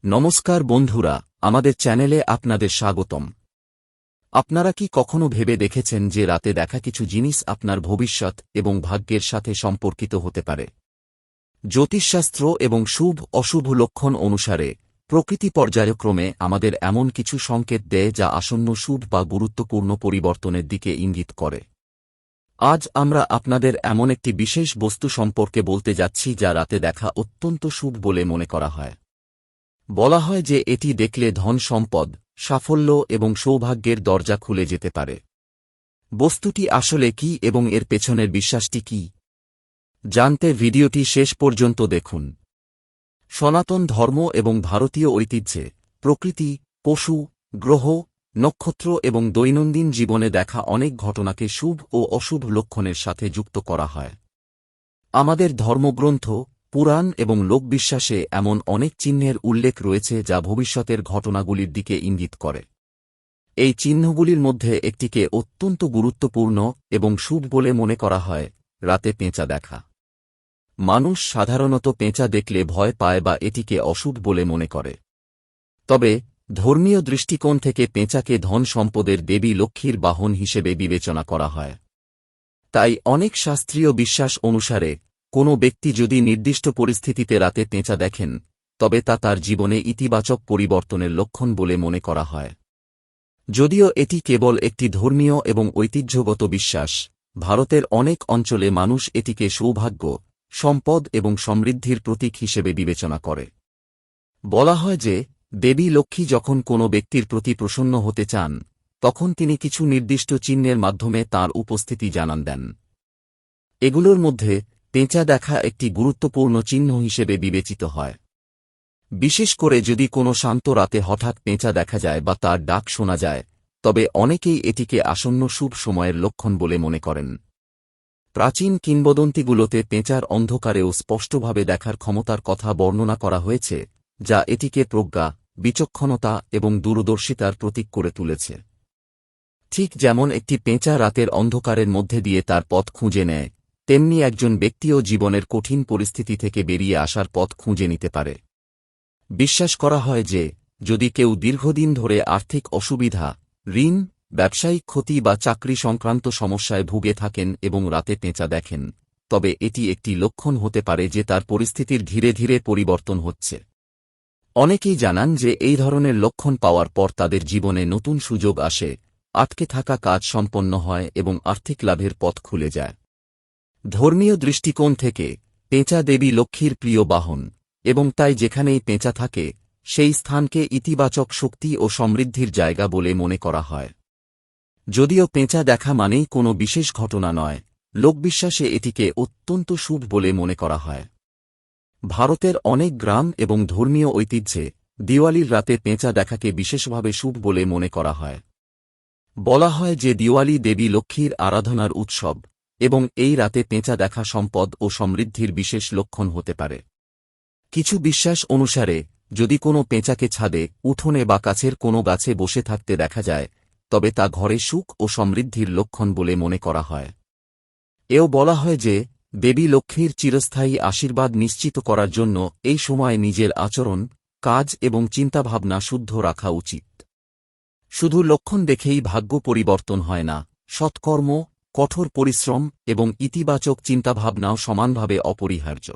নমস্কার বন্ধুরা, আমাদের চ্যানেলে আপনাদের স্বাগতম। আপনারা কি কখনো ভেবে দেখেছেন যে রাতে দেখা কিছু জিনিস আপনার ভবিষ্যৎ এবং ভাগ্যের সাথে সম্পর্কিত হতে পারে? জ্যোতিষশাস্ত্র এবং শুভ অশুভ লক্ষণ অনুসারে প্রকৃতি পর্যায়ক্রমে আমাদের এমন কিছু সংকেত দেয় যা আসন্ন শুভ বা গুরুত্বপূর্ণ পরিবর্তনের দিকে ইঙ্গিত করে। আজ আমরা আপনাদের এমন একটি বিশেষ বস্তু সম্পর্কে বলতে যাচ্ছি যা রাতে দেখা অত্যন্ত শুভ বলে মনে করা হয়। বলা হয় যে এটি দেখলে ধন সম্পদ, সাফল্য এবং সৌভাগ্যের দরজা খুলে যেতে পারে। বস্তুটি আসলে কি এবং এর পেছনের বিশ্বাসটি কি, জানতে ভিডিওটি শেষ পর্যন্ত দেখুন। সনাতন ধর্ম এবং ভারতীয় ঐতিহ্যে প্রকৃতি, পশু, গ্রহ, নক্ষত্র এবং দৈনন্দিন জীবনে দেখা অনেক ঘটনাকে শুভ ও অশুভ লক্ষণের সাথে যুক্ত করা হয়। আমাদের ধর্মগ্রন্থ, পুরাণ এবং লোকবিশ্বাসে এমন অনেক চিহ্নের উল্লেখ রয়েছে যা ভবিষ্যতের ঘটনাগুলির দিকে ইঙ্গিত করে। এই চিহ্নগুলির মধ্যে একটিকে অত্যন্ত গুরুত্বপূর্ণ এবং শুভ বলে মনে করা হয়: রাতে পেঁচা দেখা। মানুষ সাধারণত পেঁচা দেখলে ভয় পায় বা এটিকে অশুভ বলে মনে করে। তবে ধর্মীয় দৃষ্টিকোণ থেকে পেঁচাকে ধন সম্পদের দেবী লক্ষ্মীর বাহন হিসেবে বিবেচনা করা হয়। তাই অনেক শাস্ত্রীয় বিশ্বাস অনুসারে কোনো ব্যক্তি যদি নির্দিষ্ট পরিস্থিতিতে রাতে পেঁচা দেখেন, তবে তা তার জীবনে ইতিবাচক পরিবর্তনের লক্ষণ বলে মনে করা হয়। যদিও এটি কেবল একটি ধর্মীয় এবং ঐতিহ্যগত বিশ্বাস, ভারতের অনেক অঞ্চলে মানুষ এটিকে সৌভাগ্য, সম্পদ এবং সমৃদ্ধির প্রতীক হিসেবে বিবেচনা করে। বলা হয় যে দেবী লক্ষ্মী যখন কোনো ব্যক্তির প্রতি প্রসন্ন হতে চান, তখন তিনি কিছু নির্দিষ্ট চিহ্নের মাধ্যমে তাঁর উপস্থিতি জানান দেন। এগুলোর মধ্যে পেঁচা দেখা একটি গুরুত্বপূর্ণ চিহ্ন হিসেবে বিবেচিত হয়। বিশেষ করে যদি কোনো শান্ত রাতে হঠাৎ পেঁচা দেখা যায় বা তার ডাক শোনা যায়, তবে অনেকেই এটিকে আসন্ন শুভ সময়ের লক্ষণ বলে মনে করেন। প্রাচীন কিংবদন্তিগুলোতে পেঁচার অন্ধকারেও স্পষ্টভাবে দেখার ক্ষমতার কথা বর্ণনা করা হয়েছে, যা এটিকে প্রজ্ঞা, বিচক্ষণতা এবং দূরদর্শিতার প্রতীক করে তুলেছে। ঠিক যেমন একটি পেঁচা রাতের অন্ধকারের মধ্যে দিয়ে তার পথ খুঁজে নেয়, তেমনি একজন ব্যক্তিও জীবনের কঠিন পরিস্থিতি থেকে বেরিয়ে আসার পথ খুঁজে নিতে পারে। বিশ্বাস করা হয় যে যদি কেউ দীর্ঘদিন ধরে আর্থিক অসুবিধা, ঋণ, ব্যবসায়িক ক্ষতি বা চাকরি সংক্রান্ত সমস্যায় ভুগে থাকেন এবং রাতে পেঁচা দেখেন, তবে এটি একটি লক্ষণ হতে পারে যে তার পরিস্থিতির ধীরে ধীরে পরিবর্তন হচ্ছে। অনেকেই জানান যে এই ধরনের লক্ষণ পাওয়ার পর তাদের জীবনে নতুন সুযোগ আসে, আটকে থাকা কাজ সম্পন্ন হয় এবং আর্থিক লাভের পথ খুলে যায়। ধর্মীয় দৃষ্টিকোণ থেকে পেঁচা দেবী লক্ষ্মীর প্রিয় বাহন, এবং তাই যেখানেই পেঁচা থাকে সেই স্থানকে ইতিবাচক শক্তি ও সমৃদ্ধির জায়গা বলে মনে করা হয়। যদিও পেঁচা দেখা মানেই কোনো বিশেষ ঘটনা নয়, লোকবিশ্বাসে এটিকে অত্যন্ত শুভ বলে মনে করা হয়। ভারতের অনেক গ্রাম এবং ধর্মীয় ঐতিহ্যে দিওয়ালির রাতে পেঁচা দেখাকে বিশেষভাবে শুভ বলে মনে করা হয়। বলা হয় যে দিওয়ালি দেবী লক্ষ্মীর আরাধনার উৎসব, এবং এই রাতে পেঁচা দেখা সম্পদ ও সমৃদ্ধির বিশেষ লক্ষণ হতে পারে। কিছু বিশ্বাস অনুসারে যদি কোনো পেঁচাকে ছাদে, উঠোনে বা কাছের কোনো গাছে বসে থাকতে দেখা যায়, তবে তা ঘরে সুখ ও সমৃদ্ধির লক্ষণ বলে মনে করা হয়। এও বলা হয় যে দেবী লক্ষ্মীর চিরস্থায়ী আশীর্বাদ নিশ্চিত করার জন্য এই সময় নিজের আচরণ, কাজ এবং চিন্তাভাবনা শুদ্ধ রাখা উচিত। শুধু লক্ষণ দেখেই ভাগ্য পরিবর্তন হয় না, সৎকর্ম, কঠোর পরিশ্রম এবং ইতিবাচক চিন্তাভাবনাও সমানভাবে অপরিহার্য।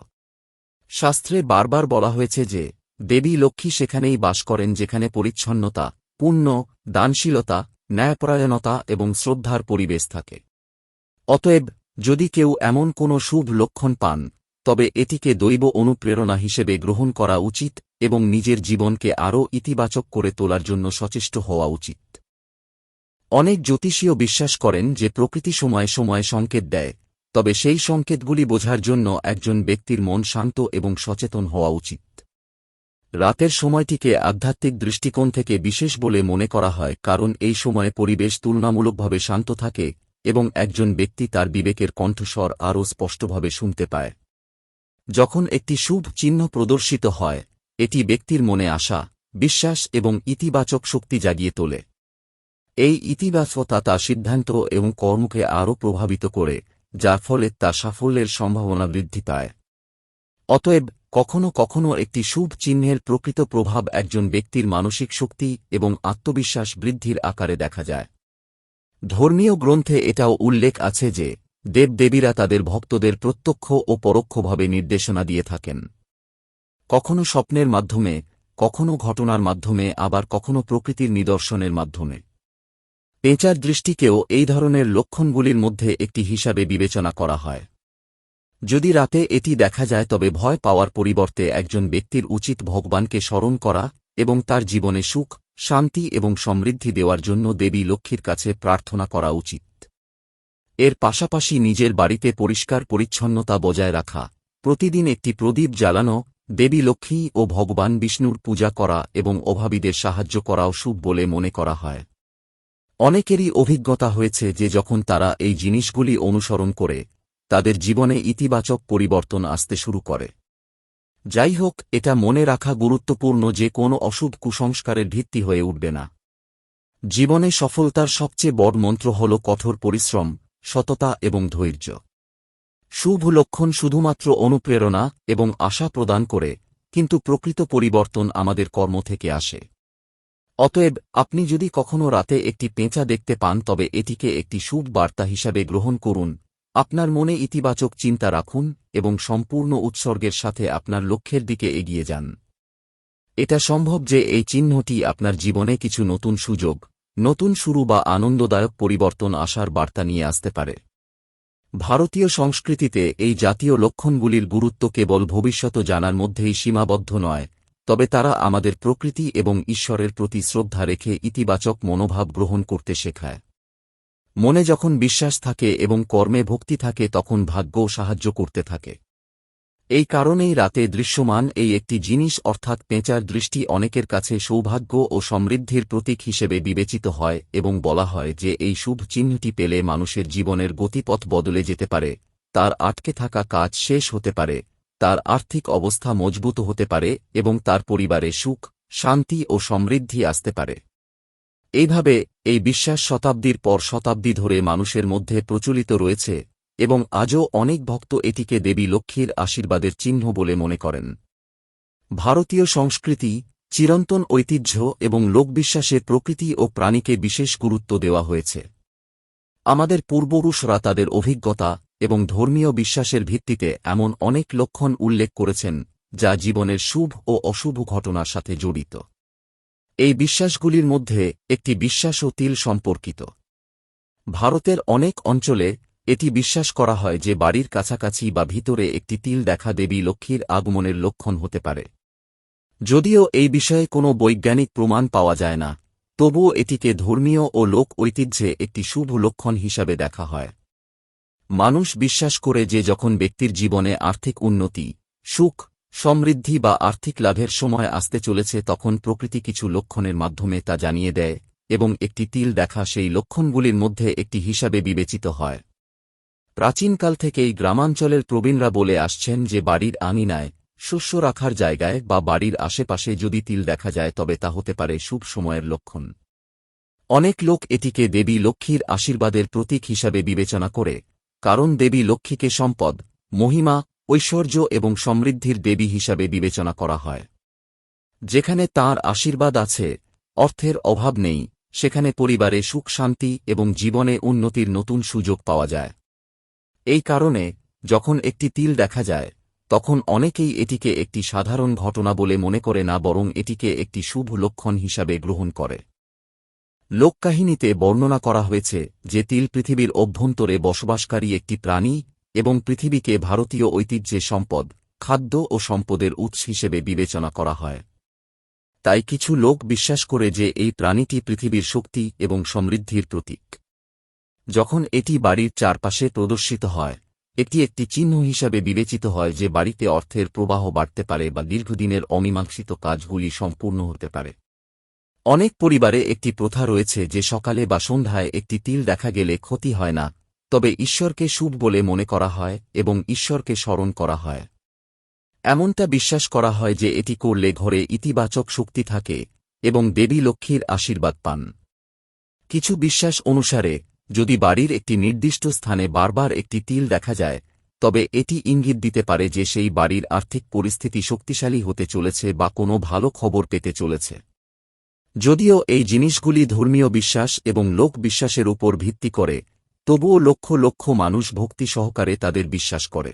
শাস্ত্রে বারবার বলা হয়েছে যে দেবী লক্ষ্মী সেখানেই বাস করেন যেখানে পরিচ্ছন্নতা, পুণ্য, দানশীলতা, ন্যায়পরায়ণতা এবং শ্রদ্ধার পরিবেশ থাকে। অতএব যদি কেউ এমন কোনো শুভ লক্ষণ পান, তবে এটিকে দৈব অনুপ্রেরণা হিসেবে গ্রহণ করা উচিত এবং নিজের জীবনকে আরও ইতিবাচক করে তোলার জন্য সচেষ্ট হওয়া উচিত। অনেক জ্যোতিষীয় বিশ্বাস করেন যে প্রকৃতি সময়ে সময়ে সংকেত দেয়, তবে সেই সংকেতগুলি বোঝার জন্য একজন ব্যক্তির মন শান্ত এবং সচেতন হওয়া উচিত। রাতের সময়টিকে আধ্যাত্মিক দৃষ্টিকোণ থেকে বিশেষ বলে মনে করা হয় কারণ এই সময়ে পরিবেশ তুলনামূলকভাবে শান্ত থাকে এবং একজন ব্যক্তি তার বিবেকের কণ্ঠস্বর আরও স্পষ্টভাবে শুনতে পায়। যখন একটি শুভ চিহ্ন প্রদর্শিত হয়, এটি ব্যক্তির মনে আশা, বিশ্বাস এবং ইতিবাচক শক্তি জাগিয়ে তোলে। এই ইতিবাচকতা তার সিদ্ধান্ত এবং কর্মকে আরও প্রভাবিত করে, যার ফলে তার সাফল্যের সম্ভাবনা বৃদ্ধি পায়। অতএব কখনো কখনো একটি শুভ চিহ্নের প্রকৃত প্রভাব একজন ব্যক্তির মানসিক শক্তি এবং আত্মবিশ্বাস বৃদ্ধির আকারে দেখা যায়। ধর্মীয় গ্রন্থে এটাও উল্লেখ আছে যে দেবদেবীরা তাদের ভক্তদের প্রত্যক্ষ ও পরোক্ষভাবে নির্দেশনা দিয়ে থাকেন। কখনো স্বপ্নের মাধ্যমে, কখনো ঘটনার মাধ্যমে, আবার কখনো প্রকৃতির নিদর্শনের মাধ্যমে। পেঁচার দৃষ্টিকেও এই ধরনের লক্ষণগুলির মধ্যে একটি হিসাবে বিবেচনা করা হয়। যদি রাতে এটি দেখা যায় তবে ভয় পাওয়ার পরিবর্তে একজন ব্যক্তির উচিত ভগবানকে স্মরণ করা এবং তার জীবনে সুখ, শান্তি এবং সমৃদ্ধি দেওয়ার জন্য দেবী লক্ষ্মীর কাছে প্রার্থনা করা উচিত। এর পাশাপাশি নিজের বাড়িতে পরিষ্কার পরিচ্ছন্নতা বজায় রাখা, প্রতিদিন একটি প্রদীপ জ্বালানো, দেবী লক্ষ্মী ও ভগবান বিষ্ণুর পূজা করা এবং অভাবীদের সাহায্য করাও শুভ বলে মনে করা হয়। অনেকেরই অভিজ্ঞতা হয়েছে যে যখন তারা এই জিনিসগুলি অনুসরণ করে তাদের জীবনে ইতিবাচক পরিবর্তন আসতে শুরু করে। যাই হোক, এটা মনে রাখা গুরুত্বপূর্ণ যে কোনো অশুভ কুসংস্কারের ভিত্তি হয়ে উঠবে না। জীবনে সফলতার সবচেয়ে বড় মন্ত্র হল কঠোর পরিশ্রম, সততা এবং ধৈর্য। শুভ লক্ষণ শুধুমাত্র অনুপ্রেরণা এবং আশা প্রদান করে, কিন্তু প্রকৃত পরিবর্তন আমাদের কর্ম থেকে আসে। অতএব আপনি যদি কখনো রাতে একটি পেঁচা দেখতে পান তবে এটিকে একটি শুভ বার্তা হিসাবে গ্রহণ করুন, আপনার মনে ইতিবাচক চিন্তা রাখুন এবং সম্পূর্ণ উৎসর্গের সাথে আপনার লক্ষ্যের দিকে এগিয়ে যান। এটা সম্ভব যে এই চিহ্নটি আপনার জীবনে কিছু নতুন সুযোগ, নতুন শুরু বা আনন্দদায়ক পরিবর্তন আসার বার্তা নিয়ে আসতে পারে। ভারতীয় সংস্কৃতিতে এই জাতীয় লক্ষণগুলির গুরুত্ব কেবল ভবিষ্যৎ জানার মধ্যেই সীমাবদ্ধ নয়, তবে তারা আমাদের প্রকৃতি এবং ঈশ্বরের প্রতি শ্রদ্ধা রেখে ইতিবাচক মনোভাব গ্রহণ করতে শেখায়। মনে যখন বিশ্বাস থাকে এবং কর্মে ভক্তি থাকে তখন ভাগ্যও সাহায্য করতে থাকে। এই কারণেই রাতে দৃশ্যমান এই একটি জিনিস অর্থাৎ পেঁচার দৃষ্টি অনেকের কাছে সৌভাগ্য ও সমৃদ্ধির প্রতীক হিসেবে বিবেচিত হয় এবং বলা হয় যে এই শুভ চিহ্নটি পেলে মানুষের জীবনের গতিপথ বদলে যেতে পারে, তার আটকে থাকা কাজ শেষ হতে পারে, তার আর্থিক অবস্থা মজবুত হতে পারে এবং তার পরিবারে সুখ, শান্তি ও সমৃদ্ধি আসতে পারে। এইভাবে এই বিশ্বাস শতাব্দীর পর শতাব্দী ধরে মানুষের মধ্যে প্রচলিত রয়েছে এবং আজও অনেক ভক্ত এটিকে দেবী লক্ষ্মীর আশীর্বাদের চিহ্ন বলে মনে করেন। ভারতীয় সংস্কৃতি, চিরন্তন ঐতিহ্য এবং লোকবিশ্বাসে প্রকৃতি ও প্রাণীকে বিশেষ গুরুত্ব দেওয়া হয়েছে। আমাদের পূর্বপুরুষরা তাদের অভিজ্ঞতা এবং ধর্মীয় বিশ্বাসের ভিত্তিতে এমন অনেক লক্ষণ উল্লেখ করেছেন যা জীবনের শুভ ও অশুভ ঘটনার সাথে জড়িত। এই বিশ্বাসগুলির মধ্যে একটি বিশ্বাস ও তিল সম্পর্কিত। ভারতের অনেক অঞ্চলে এটি বিশ্বাস করা হয় যে বাড়ির কাছাকাছি বা ভিতরে একটি তিল দেখা দেবী লক্ষ্মীর আগমনের লক্ষণ হতে পারে। যদিও এই বিষয়ে কোনো বৈজ্ঞানিক প্রমাণ পাওয়া যায় না, তবুও এটিকে ধর্মীয় ও লোক ঐতিহ্যে একটি শুভ লক্ষণ হিসাবে দেখা হয়। মানুষ বিশ্বাস করে যে যখন ব্যক্তির জীবনে আর্থিক উন্নতি, সুখ, সমৃদ্ধি বা আর্থিক লাভের সময় আসতে চলেছে তখন প্রকৃতি কিছু লক্ষণের মাধ্যমে তা জানিয়ে দেয় এবং একটি তিল দেখা সেই লক্ষণগুলির মধ্যে একটি হিসাবে বিবেচিত হয়। প্রাচীনকাল থেকেই গ্রামাঞ্চলের প্রবীণরা বলে আসছেন যে বাড়ির আঙিনায়, শস্য রাখার জায়গায় বা বাড়ির আশেপাশে যদি তিল দেখা যায় তবে তা হতে পারে শুভ সময়ের লক্ষণ। অনেক লোক এটিকে দেবী লক্ষ্মীর আশীর্বাদের প্রতীক হিসাবে বিবেচনা করে, কারণ দেবী লক্ষ্মীকে সম্পদ, মহিমা, ঐশ্বর্য এবং সমৃদ্ধির দেবী হিসাবে বিবেচনা করা হয়। যেখানে তাঁর আশীর্বাদ আছে, অর্থের অভাব নেই, সেখানে পরিবারে সুখ, শান্তি এবং জীবনে উন্নতির নতুন সুযোগ পাওয়া যায়। এই কারণে যখন একটি তিল দেখা যায় তখন অনেকেই এটিকে একটি সাধারণ ঘটনা বলে মনে করে না, বরং এটিকে একটি শুভ লক্ষণ হিসাবে গ্রহণ করে। লোককাহিনীতে বর্ণনা করা হয়েছে যে তিল পৃথিবীর অভ্যন্তরে বসবাসকারী একটি প্রাণী এবং পৃথিবীকে ভারতীয় ঐতিহ্যে সম্পদ, খাদ্য ও সম্পদের উৎস হিসেবে বিবেচনা করা হয়। তাই কিছু লোক বিশ্বাস করে যে এই প্রাণীটি পৃথিবীর শক্তি এবং সমৃদ্ধির প্রতীক। যখন এটি বাড়ির চারপাশে প্রদর্শিত হয়, এটি একটি চিহ্ন হিসাবে বিবেচিত হয় যে বাড়িতে অর্থের প্রবাহ বাড়তে পারে বা দীর্ঘদিনের অমীমাংসিত কাজগুলি সম্পূর্ণ হতে পারে। অনেক পরিবারে একটি প্রথা রয়েছে যে সকালে বা সন্ধ্যায় একটি তিল দেখা গেলে ক্ষতি হয় না, তবে ঈশ্বরকে শুভ বলে মনে করা হয় এবং ঈশ্বরকে স্মরণ করা হয়। এমনটা বিশ্বাস করা হয় যে এটি করলে ঘরে ইতিবাচক শক্তি থাকে এবং দেবী লক্ষ্মীর আশীর্বাদ পান। কিছু বিশ্বাস অনুসারে যদি বাড়ির একটি নির্দিষ্ট স্থানে বারবার একটি তিল দেখা যায়, তবে এটি ইঙ্গিত দিতে পারে যে সেই বাড়ির আর্থিক পরিস্থিতি শক্তিশালী হতে চলেছে বা কোনো ভালো খবর পেতে চলেছে। যদিও এই জিনিসগুলি ধর্মীয় বিশ্বাস এবং লোক বিশ্বাসের উপর ভিত্তি করে, তবুও লক্ষ লক্ষ মানুষ ভক্তি সহকারে তাদের বিশ্বাস করে।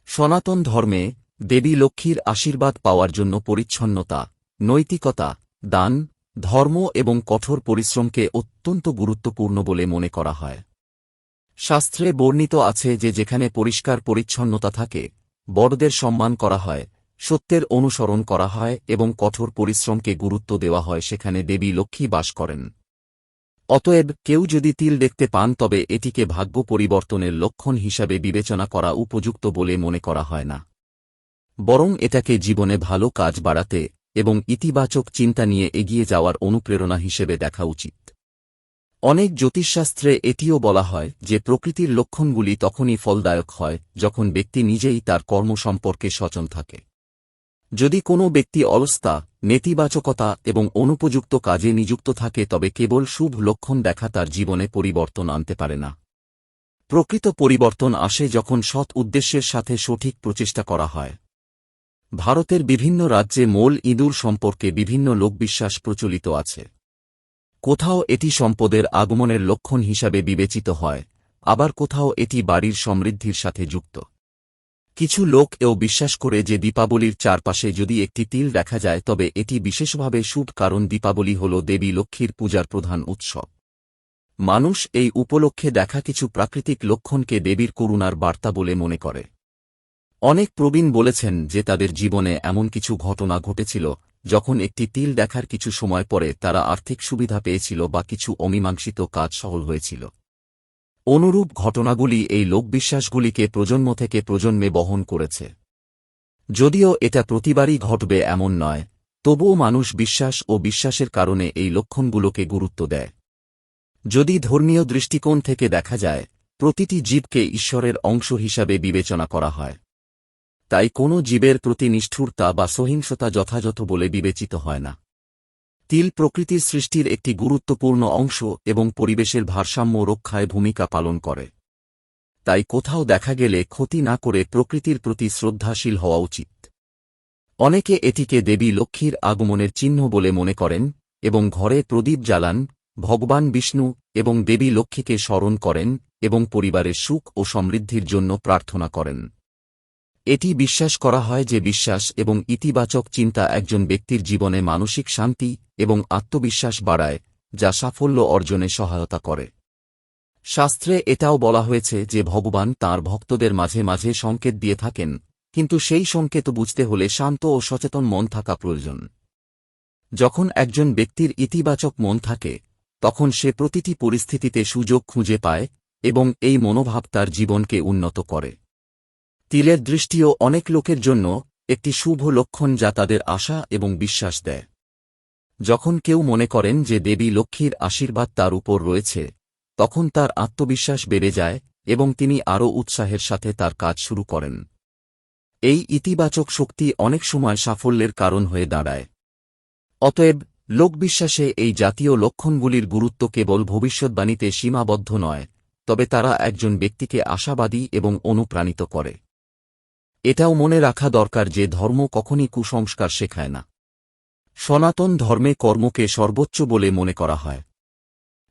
সনাতন ধর্মে দেবী লক্ষ্মীর আশীর্বাদ পাওয়ার জন্য পরিচ্ছন্নতা, নৈতিকতা, দান, ধর্ম এবং কঠোর পরিশ্রমকে অত্যন্ত গুরুত্বপূর্ণ বলে মনে করা হয়। শাস্ত্রে বর্ণিত আছে যে যেখানে পরিষ্কার পরিচ্ছন্নতা থাকে, বড়দের সম্মান করা হয়, সত্যের অনুসরণ করা হয় এবং কঠোর পরিশ্রমকে গুরুত্ব দেওয়া হয়, সেখানে দেবী লক্ষ্মী বাস করেন। অতএব কেউ যদি তিল দেখতে পান তবে এটিকে ভাগ্য পরিবর্তনের লক্ষণ হিসাবে বিবেচনা করা উপযুক্ত বলে মনে করা হয় না, বরং এটাকে জীবনে ভালো কাজ বাড়াতে এবং ইতিবাচক চিন্তা নিয়ে এগিয়ে যাওয়ার অনুপ্রেরণা হিসেবে দেখা উচিত। অনেক জ্যোতিষশাস্ত্রে এটিও বলা হয় যে প্রকৃতির লক্ষণগুলি তখনই ফলদায়ক হয় যখন ব্যক্তি নিজেই তার কর্ম সম্পর্কে সচেতন থাকে। যদি কোনো ব্যক্তি অলসতা, নেতিবাচকতা এবং অনুপযুক্ত কাজে নিযুক্ত থাকে তবে কেবল শুভ লক্ষণ দেখা তার জীবনে পরিবর্তন আনতে পারে না। প্রকৃত পরিবর্তন আসে যখন সৎ উদ্দেশ্যের সাথে সঠিক প্রচেষ্টা করা হয়। ভারতের বিভিন্ন রাজ্যে মোল ইঁদুর সম্পর্কে বিভিন্ন লোকবিশ্বাস প্রচলিত আছে। কোথাও এটি সম্পদের আগমনের লক্ষণ হিসাবে বিবেচিত হয়, আবার কোথাও এটি বাড়ির সমৃদ্ধির সাথে যুক্ত। কিছু লোক এও বিশ্বাস করে যে দীপাবলির চারপাশে যদি একটি তিল দেখা যায় তবে এটি বিশেষভাবে শুভ, কারণ দীপাবলি হল দেবী লক্ষ্মীর পূজার প্রধান উৎসব। মানুষ এই উপলক্ষে দেখা কিছু প্রাকৃতিক লক্ষণকে দেবীর করুণার বার্তা বলে মনে করে। অনেক প্রবীণ বলেছেন যে তাদের জীবনে এমন কিছু ঘটনা ঘটেছিল যখন একটি তিল দেখার কিছু সময় পরে তারা আর্থিক সুবিধা পেয়েছিল বা কিছু অমীমাংসিত কাজ সফল হয়েছিল। অনুরূপ ঘটনাগুলি এই লোকবিশ্বাসগুলিকে প্রজন্ম থেকে প্রজন্মে বহন করেছে। যদিও এটা প্রতিবারই ঘটবে এমন নয়, তবুও মানুষ বিশ্বাস ও বিশ্বাসের কারণে এই লক্ষণগুলোকে গুরুত্ব দেয়। যদি ধর্মীয় দৃষ্টিকোণ থেকে দেখা যায়, প্রতিটি জীবকে ঈশ্বরের অংশ হিসাবে বিবেচনা করা হয়। তাই কোনো জীবের প্রতি নিষ্ঠুরতা বা সহিংসতা যথাযথ বলে বিবেচিত হয় না। তিল প্রকৃতির সৃষ্টির একটি গুরুত্বপূর্ণ অংশ এবং পরিবেশের ভারসাম্য রক্ষায় ভূমিকা পালন করে। তাই কোথাও দেখা গেলে ক্ষতি না করে প্রকৃতির প্রতি শ্রদ্ধাশীল হওয়া উচিত। অনেকে এটিকে দেবী লক্ষ্মীর আগমনের চিহ্ন বলে মনে করেন এবং ঘরে প্রদীপ জ্বালান, ভগবান বিষ্ণু এবং দেবী লক্ষ্মীকে স্মরণ করেন এবং পরিবারের সুখ ও সমৃদ্ধির জন্য প্রার্থনা করেন। এটি বিশ্বাস করা হয় যে বিশ্বাস এবং ইতিবাচক চিন্তা একজন ব্যক্তির জীবনে মানসিক শান্তি এবং আত্মবিশ্বাস বাড়ায়, যা সাফল্য অর্জনে সহায়তা করে। শাস্ত্রে এটাও বলা হয়েছে যে ভগবান তাঁর ভক্তদের মাঝে মাঝে সংকেত দিয়ে থাকেন, কিন্তু সেই সংকেত বুঝতে হলে শান্ত ও সচেতন মন থাকা প্রয়োজন। যখন একজন ব্যক্তির ইতিবাচক মন থাকে, তখন সে প্রতিটি পরিস্থিতিতে সুযোগ খুঁজে পায় এবং এই মনোভাব তার জীবনকে উন্নত করে। তিলের দৃষ্টিও অনেক লোকের জন্য একটি শুভ লক্ষণ যা তাদের আশা এবং বিশ্বাস দেয়। যখন কেউ মনে করেন যে দেবী লক্ষ্মীর আশীর্বাদ তার উপর রয়েছে, তখন তার আত্মবিশ্বাস বেড়ে যায় এবং তিনি আরও উৎসাহের সাথে তার কাজ শুরু করেন। এই ইতিবাচক শক্তি অনেক সময় সাফল্যের কারণ হয়ে দাঁড়ায়। অতএব লোকবিশ্বাসে এই জাতীয় লক্ষণগুলির গুরুত্ব কেবল ভবিষ্যদ্বাণীতে সীমাবদ্ধ নয়, তবে তারা একজন ব্যক্তিকে আশাবাদী এবং অনুপ্রাণিত করে। এটাও মনে রাখা দরকার যে ধর্ম কখনই কুসংস্কার শেখায় না। সনাতন ধর্মে কর্মকে সর্বোচ্চ বলে মনে করা হয়।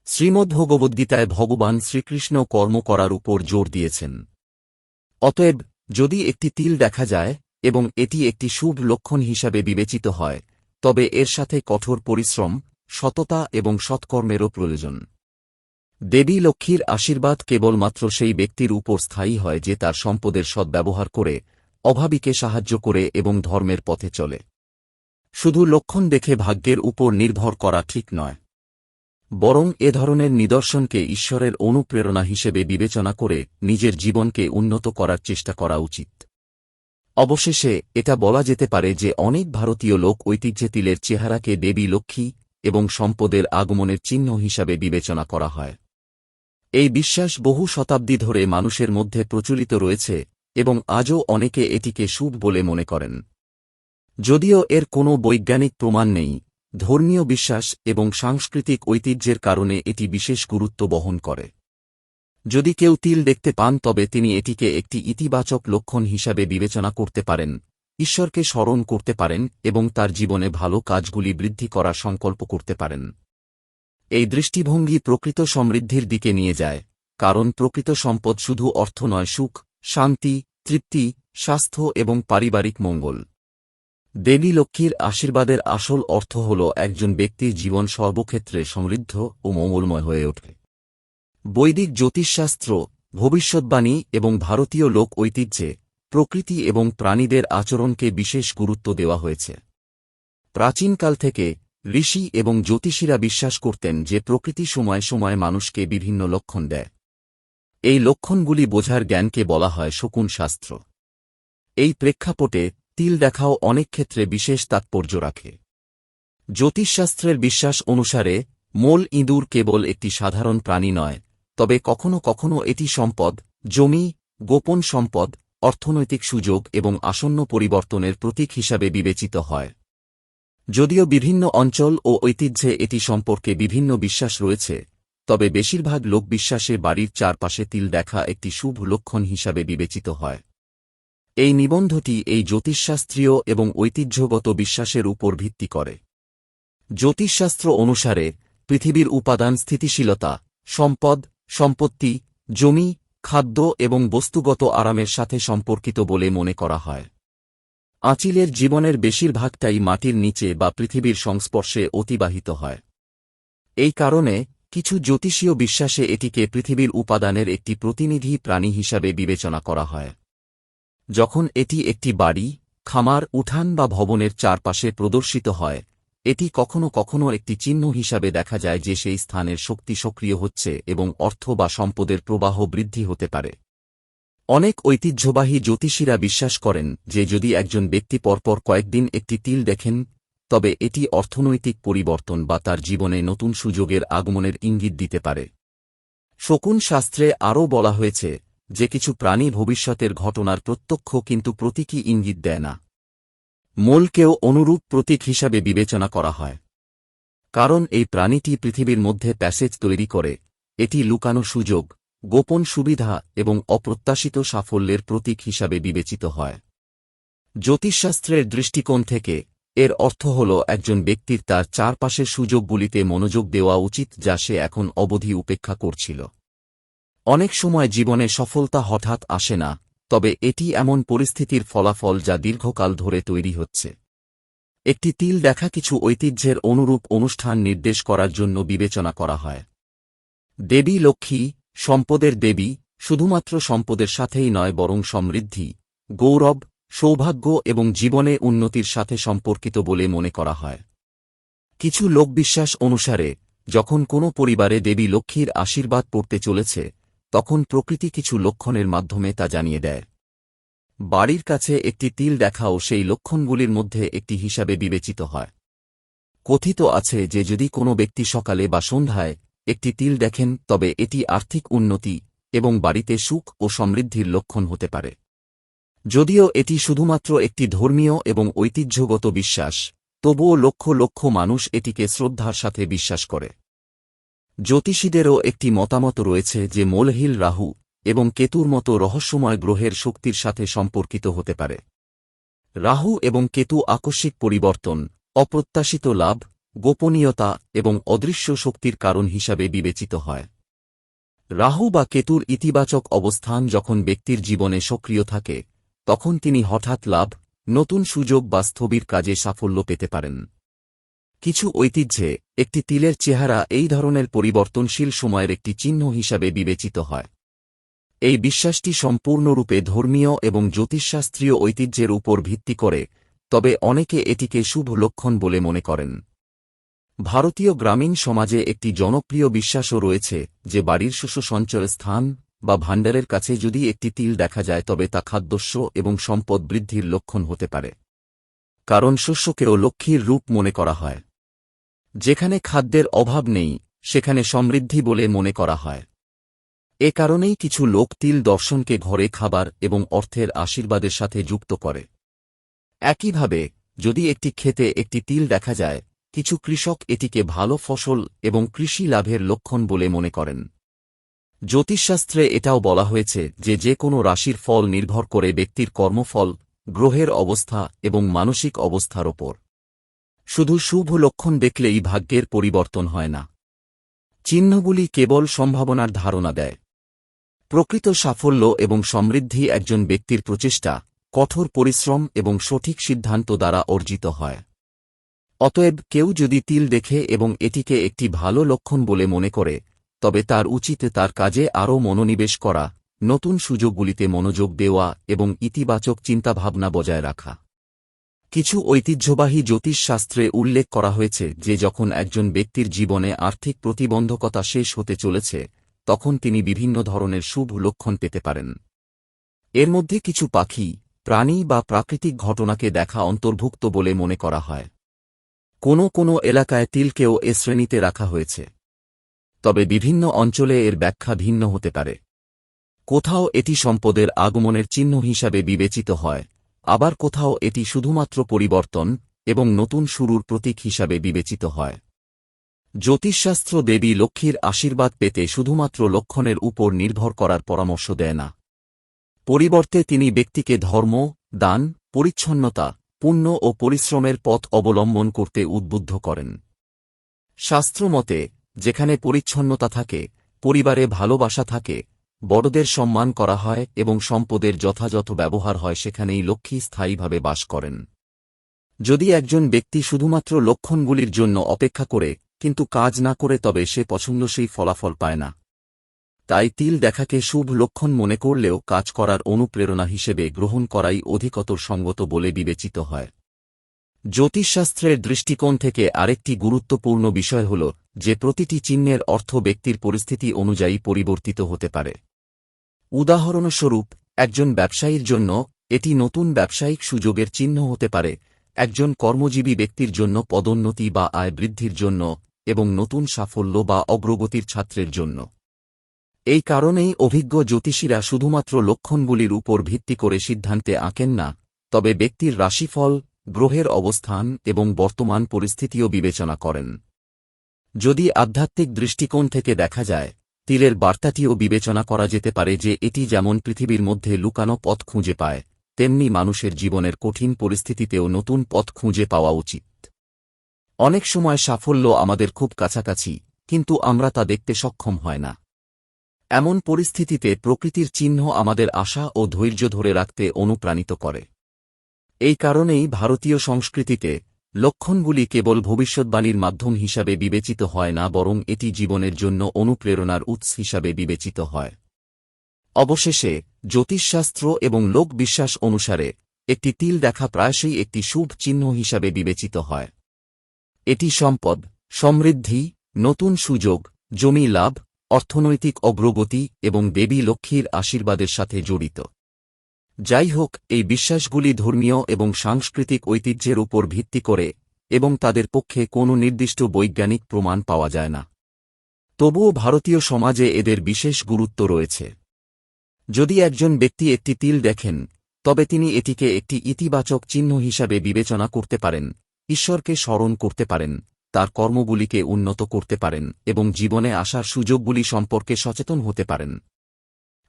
শ্রীমদ্ভগবদ্গীতায় ভগবান শ্রীকৃষ্ণ কর্ম করার উপর জোর দিয়েছেন। অতএব যদি একটি তিল দেখা যায় এবং এটি একটি শুভ লক্ষণ হিসাবে বিবেচিত হয়, তবে এর সাথে কঠোর পরিশ্রম, সততা এবং সৎকর্মেরও প্রয়োজন। দেবী লক্ষ্মীর আশীর্বাদ কেবলমাত্র সেই ব্যক্তির উপর স্থায়ী হয় যে তার সম্পদের সদ্ব্যবহার করে, অভাবীকে সাহায্য করে এবং ধর্মের পথে চলে। শুধু লক্ষণ দেখে ভাগ্যের উপর নির্ভর করা ঠিক নয়, বরং এ ধরনের নিদর্শনকে ঈশ্বরের অনুপ্রেরণা হিসেবে বিবেচনা করে নিজের জীবনকে উন্নত করার চেষ্টা করা উচিত। অবশেষে এটা বলা যেতে পারে যে অনেক ভারতীয় লোক ঐতিহ্যে তিলের চেহারাকে দেবী লক্ষ্মী এবং সম্পদের আগমনের চিহ্ন হিসাবে বিবেচনা করা হয়। এই বিশ্বাস বহু শতাব্দী ধরে মানুষের মধ্যে প্রচলিত রয়েছে এবং আজও অনেকে এটিকে শুভ বলে মনে করেন। যদিও এর কোনো বৈজ্ঞানিক প্রমাণ নেই, ধর্মীয় বিশ্বাস এবং সাংস্কৃতিক ঐতিহ্যের কারণে এটি বিশেষ গুরুত্ব বহন করে। যদি কেউ তিল দেখতে পান তবে তিনি এটিকে একটি ইতিবাচক লক্ষণ হিসাবে বিবেচনা করতে পারেন, ঈশ্বরকে স্মরণ করতে পারেন এবং তার জীবনে ভালো কাজগুলি বৃদ্ধি করার সংকল্প করতে পারেন। এই দৃষ্টিভঙ্গি প্রকৃত সমৃদ্ধির দিকে নিয়ে যায়, কারণ প্রকৃত সম্পদ শুধু অর্থ নয়, সুখ, শান্তি, তৃপ্তি, স্বাস্থ্য এবং পারিবারিক মঙ্গল। দেবী লক্ষ্মীর আশীর্বাদের আসল অর্থ হল একজন ব্যক্তির জীবন সর্বক্ষেত্রে সমৃদ্ধ ও মঙ্গলময় হয়ে ওঠে। বৈদিক জ্যোতিষশাস্ত্র, ভবিষ্যদ্বাণী এবং ভারতীয় লোক ঐতিহ্যে প্রকৃতি এবং প্রাণীদের আচরণকে বিশেষ গুরুত্ব দেওয়া হয়েছে। প্রাচীনকাল থেকে ঋষি এবং জ্যোতিষীরা বিশ্বাস করতেন যে প্রকৃতি সময়ে সময়ে মানুষকে বিভিন্ন লক্ষণ দেয়। এই লক্ষণগুলি বোঝার জ্ঞানকে বলা হয় শকুন শাস্ত্র। এই প্রেক্ষাপটে তিল দেখাও অনেক ক্ষেত্রে বিশেষ তাৎপর্য রাখে। জ্যোতিষশাস্ত্রের বিশ্বাস অনুসারে মোল ইঁদুর কেবল একটি সাধারণ প্রাণী নয়, তবে কখনও কখনও এটি সম্পদ, জমি, গোপন সম্পদ, অর্থনৈতিক সুযোগ এবং আসন্ন পরিবর্তনের প্রতীক হিসাবে বিবেচিত হয়। যদিও বিভিন্ন অঞ্চল ও ঐতিহ্যে এটি সম্পর্কে বিভিন্ন বিশ্বাস রয়েছে, তবে বেশিরভাগ লোকবিশ্বাসে বাড়ির চারপাশে তিল দেখা একটি শুভ লক্ষণ হিসাবে বিবেচিত হয়। এই নিবন্ধটি এই জ্যোতিষশাস্ত্রীয় এবং ঐতিহ্যগত বিশ্বাসের উপর ভিত্তি করে। জ্যোতিষশাস্ত্র অনুসারে পৃথিবীর উপাদান স্থিতিশীলতা, সম্পদ, সম্পত্তি, জমি, খাদ্য এবং বস্তুগত আরামের সাথে সম্পর্কিত বলে মনে করা হয়। আঁচিলের জীবনের বেশিরভাগটাই মাটির নিচে বা পৃথিবীর সংস্পর্শে অতিবাহিত হয়। এই কারণে কিছু জ্যোতিষীয় বিশ্বাসে এটিকে পৃথিবীর উপাদানের একটি প্রতিনিধি প্রাণী হিসাবে বিবেচনা করা হয়। যখন এটি একটি বাড়ি, খামার, উঠান বা ভবনের চারপাশে প্রদর্শিত হয়, এটি কখনও কখনও একটি চিহ্ন হিসাবে দেখা যায় যে সেই স্থানের শক্তি সক্রিয় হচ্ছে এবং অর্থ বা সম্পদের প্রবাহ বৃদ্ধি হতে পারে। অনেক ঐতিহ্যবাহী জ্যোতিষীরা বিশ্বাস করেন যে যদি একজন ব্যক্তি পরপর কয়েকদিন একটি তিল দেখেন, তবে এটি অর্থনৈতিক পরিবর্তন বা তার জীবনে নতুন সুযোগের আগমনের ইঙ্গিত দিতে পারে। শকুন শাস্ত্রে আরও বলা হয়েছে যে কিছু প্রাণী ভবিষ্যতের ঘটনার প্রত্যক্ষ কিন্তু প্রতীকী ইঙ্গিত দেয় না। মোলকেও অনুরূপ প্রতীক হিসাবে বিবেচনা করা হয়, কারণ এই প্রাণীটি পৃথিবীর মধ্যে প্যাসেজ তৈরি করে। এটি লুকানো সুযোগ, গোপন সুবিধা এবং অপ্রত্যাশিত সাফল্যের প্রতীক হিসাবে বিবেচিত হয়। জ্যোতিষশাস্ত্রের দৃষ্টিকোণ থেকে এর অর্থ হল একজন ব্যক্তির তার চারপাশের সুযোগগুলিতে মনোযোগ দেওয়া উচিত যা সে এখন অবধি উপেক্ষা করছিল। অনেক সময় জীবনে সফলতা হঠাৎ আসে না, তবে এটি এমন পরিস্থিতির ফলাফল যা দীর্ঘকাল ধরে তৈরি হচ্ছে। একটি তিল দেখা কিছু ঐতিহ্যের অনুরূপ অনুষ্ঠান নির্দেশ করার জন্য বিবেচনা করা হয়। দেবী লক্ষ্মী, সম্পদের দেবী, শুধুমাত্র সম্পদের সাথেই নয় বরং সমৃদ্ধি, গৌরব, সৌভাগ্য এবং জীবনে উন্নতির সাথে সম্পর্কিত বলে মনে করা হয়। কিছু লোকবিশ্বাস অনুসারে যখন কোনো পরিবারে দেবী লক্ষ্মীর আশীর্বাদ পড়তে চলেছে, তখন প্রকৃতি কিছু লক্ষণের মাধ্যমে তা জানিয়ে দেয়। বাড়ির কাছে একটি তিল দেখাও সেই লক্ষণগুলির মধ্যে একটি হিসাবে বিবেচিত হয়। কথিত আছে যে যদি কোনো ব্যক্তি সকালে বা সন্ধ্যায় একটি তিল দেখেন তবে এটি আর্থিক উন্নতি এবং বাড়িতে সুখ ও সমৃদ্ধির লক্ষণ হতে পারে। যদিও এটি শুধুমাত্র একটি ধর্মীয় এবং ঐতিহ্যগত বিশ্বাস, তবুও লক্ষ লক্ষ মানুষ এটিকে শ্রদ্ধার সাথে বিশ্বাস করে। জ্যোতিষীদেরও একটি মতামত রয়েছে যে মোলহিল রাহু এবং কেতুর মতো রহস্যময় গ্রহের শক্তির সাথে সম্পর্কিত হতে পারে। রাহু এবং কেতু আকস্মিক পরিবর্তন, অপ্রত্যাশিত লাভ, গোপনীয়তা এবং অদৃশ্য শক্তির কারণ হিসাবে বিবেচিত হয়। রাহু বা কেতুর ইতিবাচক অবস্থান যখন ব্যক্তির জীবনে সক্রিয় থাকে, তখন তিনি হঠাৎ লাভ, নতুন সুযোগ বা স্থবির কাজে সাফল্য পেতে পারেন। কিছু ঐতিহ্যে একটি তিলের চেহারা এই ধরনের পরিবর্তনশীল সময়ের একটি চিহ্ন হিসাবে বিবেচিত হয়। এই বিশ্বাসটি সম্পূর্ণরূপে ধর্মীয় এবং জ্যোতিষশাস্ত্রীয় ঐতিহ্যের উপর ভিত্তি করে, তবে অনেকে এটিকে শুভ লক্ষণ বলে মনে করেন। ভারতীয় গ্রামীণ সমাজে একটি জনপ্রিয় বিশ্বাসও রয়েছে যে বাড়ির শস্য সঞ্চয়ের স্থান বা ভাণ্ডারের কাছে যদি একটি তিল দেখা যায় তবে তা খাদ্যশস্য এবং সম্পদ বৃদ্ধির লক্ষণ হতে পারে, কারণ শস্যকেও লক্ষ্মীর রূপ মনে করা হয়। যেখানে খাদ্যের অভাব নেই সেখানে সমৃদ্ধি বলে মনে করা হয়। এ কারণেই কিছু লোক তিল দর্শনকে ঘরে খাবার এবং অর্থের আশীর্বাদের সাথে যুক্ত করে। একইভাবে যদি একটি ক্ষেতে একটি তিল দেখা যায়, কিছু কৃষক এটিকে ভালো ফসল এবং কৃষি লাভের লক্ষণ বলে মনে করেন। জ্যোতিষশাস্ত্রে এটাও বলা হয়েছে যে যে কোনো রাশির ফল নির্ভর করে ব্যক্তির কর্মফল, গ্রহের অবস্থা এবং মানসিক অবস্থার ওপর। শুধু শুভ লক্ষণ দেখলেই ভাগ্যের পরিবর্তন হয় না। চিহ্নগুলি কেবল সম্ভাবনার ধারণা দেয়। প্রকৃত সাফল্য এবং সমৃদ্ধি একজন ব্যক্তির প্রচেষ্টা, কঠোর পরিশ্রম এবং সঠিক সিদ্ধান্ত দ্বারা অর্জিত হয়। অতএব কেউ যদি তিল দেখে এবং এটিকে একটি ভালো লক্ষণ বলে মনে করে, তবে তার উচিত তার কাজে আরও মনোনিবেশ করা, নতুন সুযোগগুলিতে মনোযোগ দেওয়া এবং ইতিবাচক চিন্তাভাবনা বজায় রাখা। কিছু ঐতিহ্যবাহী জ্যোতিষশাস্ত্রে উল্লেখ করা হয়েছে যে যখন একজন ব্যক্তির জীবনে আর্থিক প্রতিবন্ধকতা শেষ হতে চলেছে, তখন তিনি বিভিন্ন ধরনের শুভ লক্ষণ পেতে পারেন। এর মধ্যে কিছু পাখি, প্রাণী বা প্রাকৃতিক ঘটনাকে দেখা অন্তর্ভুক্ত বলে মনে করা হয়। কোনো এলাকায় তিলকেও এ শ্রেণীতে রাখা হয়েছে। তবে বিভিন্ন অঞ্চলে এর ব্যাখ্যা ভিন্ন হতে পারে। কোথাও এটি সম্পদের আগমনের চিহ্ন হিসাবে বিবেচিত হয়, আবার কোথাও এটি শুধুমাত্র পরিবর্তন এবং নতুন শুরুর প্রতীক হিসাবে বিবেচিত হয়। জ্যোতিষশাস্ত্র দেবী লক্ষ্মীর আশীর্বাদ পেতে শুধুমাত্র লক্ষণের উপর নির্ভর করার পরামর্শ দেয় না। পরিবর্তে তিনি ব্যক্তিকে ধর্ম, দান, পরিচ্ছন্নতা, পুণ্য ও পরিশ্রমের পথ অবলম্বন করতে উদ্বুদ্ধ করেন। শাস্ত্রমতে, যেখানে পরিচ্ছন্নতা থাকে, পরিবারে ভালোবাসা থাকে, বড়দের সম্মান করা হয় এবং সম্পদের যথাযথ ব্যবহার হয়, সেখানেই লক্ষ্মী স্থায়ীভাবে বাস করেন। যদি একজন ব্যক্তি শুধুমাত্র লক্ষণগুলির জন্য অপেক্ষা করে কিন্তু কাজ না করে, তবে সে পছন্দসই ফলাফল পায় না। তাই তিল দেখাকে শুভ লক্ষণ মনে করলেও কাজ করার অনুপ্রেরণা হিসেবে গ্রহণ করাই অধিকতর সঙ্গত বলে বিবেচিত হয়। জ্যোতিষশাস্ত্রের দৃষ্টিকোণ থেকে আরেকটি গুরুত্বপূর্ণ বিষয় হল যে প্রতিটি চিহ্নের অর্থ ব্যক্তির পরিস্থিতি অনুযায়ী পরিবর্তিত হতে পারে। উদাহরণস্বরূপ, একজন ব্যবসায়ীর জন্য এটি নতুন ব্যবসায়িক সুযোগের চিহ্ন হতে পারে, একজন কর্মজীবী ব্যক্তির জন্য পদোন্নতি বা আয় বৃদ্ধির জন্য, এবং নতুন সাফল্য বা অগ্রগতির ছাত্রের জন্য। এই কারণেই অভিজ্ঞ জ্যোতিষীরা শুধুমাত্র লক্ষণগুলির উপর ভিত্তি করে সিদ্ধান্তে আঁকেন না, তবে ব্যক্তির রাশিফল, গ্রহের অবস্থান এবং বর্তমান পরিস্থিতিও বিবেচনা করেন। যদি আধ্যাত্মিক দৃষ্টিকোণ থেকে দেখা যায়, তিলের বার্তাটিও বিবেচনা করা যেতে পারে যে এটি যেমন পৃথিবীর মধ্যে লুকানো পথ খুঁজে পায়, তেমনি মানুষের জীবনের কঠিন পরিস্থিতিতেও নতুন পথ খুঁজে পাওয়া উচিত। অনেক সময় সাফল্য আমাদের খুব কাছাকাছি, কিন্তু আমরা তা দেখতে সক্ষম হয় না। এমন পরিস্থিতিতে প্রকৃতির চিহ্ন আমাদের আশা ও ধৈর্য ধরে রাখতে অনুপ্রাণিত করে। এই কারণেই ভারতীয় সংস্কৃতিতে লক্ষণগুলি কেবল ভবিষ্যদ্বাণীর মাধ্যম হিসাবে বিবেচিত হয় না, বরং এটি জীবনের জন্য অনুপ্রেরণার উৎস হিসাবে বিবেচিত হয়। অবশেষে, জ্যোতিষশাস্ত্র এবং লোক বিশ্বাস অনুসারে একটি তিল দেখা প্রায়শই একটি শুভ চিহ্ন হিসাবে বিবেচিত হয়। এটি সম্পদ, সমৃদ্ধি, নতুন সুযোগ, জমি লাভ, অর্থনৈতিক অগ্রগতি এবং দেবী লক্ষ্মীর আশীর্বাদের সাথে জড়িত। যাই হোক, এই বিশ্বাসগুলি ধর্মীয় এবং সাংস্কৃতিক ঐতিহ্যের উপর ভিত্তি করে এবং তাদের পক্ষে কোনো নির্দিষ্ট বৈজ্ঞানিক প্রমাণ পাওয়া যায় না। তবুও ভারতীয় সমাজে এদের বিশেষ গুরুত্ব রয়েছে। যদি একজন ব্যক্তি একটি তিল দেখেন, তবে তিনি এটিকে একটি ইতিবাচক চিহ্ন হিসাবে বিবেচনা করতে পারেন, ঈশ্বরকে স্মরণ করতে পারেন, তার কর্মগুলিকে উন্নত করতে পারেন এবং জীবনে আসার সুযোগগুলি সম্পর্কে সচেতন হতে পারেন।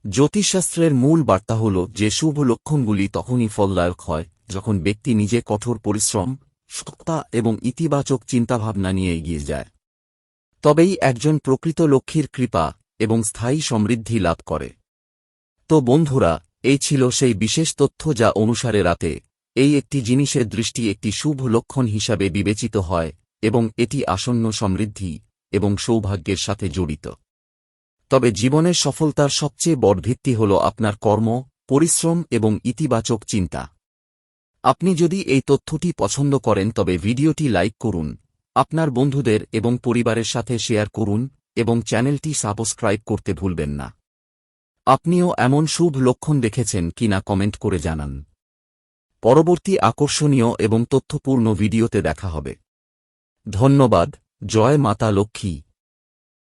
জ্যোতিষশাস্ত্রের মূল বার্তা হল যে শুভ লক্ষণগুলি তখনই ফলদায়ক হয় যখন ব্যক্তি নিজে কঠোর পরিশ্রম, সততা এবং ইতিবাচক চিন্তাভাবনা নিয়ে এগিয়ে যায়। তবেই একজন প্রকৃত লক্ষ্মীর কৃপা এবং স্থায়ী সমৃদ্ধি লাভ করে। তো বন্ধুরা, এই ছিল সেই বিশেষ তথ্য যা অনুসারে রাতে এই একটি জিনিসের দৃষ্টি একটি শুভ লক্ষণ হিসাবে বিবেচিত হয় এবং এটি আসন্ন সমৃদ্ধি এবং সৌভাগ্যের সাথে জড়িত। তবে জীবনের সফলতার সবচেয়ে বড় ভিত্তি হল আপনার কর্ম, পরিশ্রম এবং ইতিবাচক চিন্তা। আপনি যদি এই তথ্যটি পছন্দ করেন তবে ভিডিওটি লাইক করুন, আপনার বন্ধুদের এবং পরিবারের সাথে শেয়ার করুন এবং চ্যানেলটি সাবস্ক্রাইব করতে ভুলবেন না। আপনিও এমন শুভ লক্ষণ দেখেছেন কিনা কমেন্ট করে জানান। পরবর্তী আকর্ষণীয় এবং তথ্যপূর্ণ ভিডিওতে দেখা হবে। ধন্যবাদ। জয় মাতা লক্ষ্মী।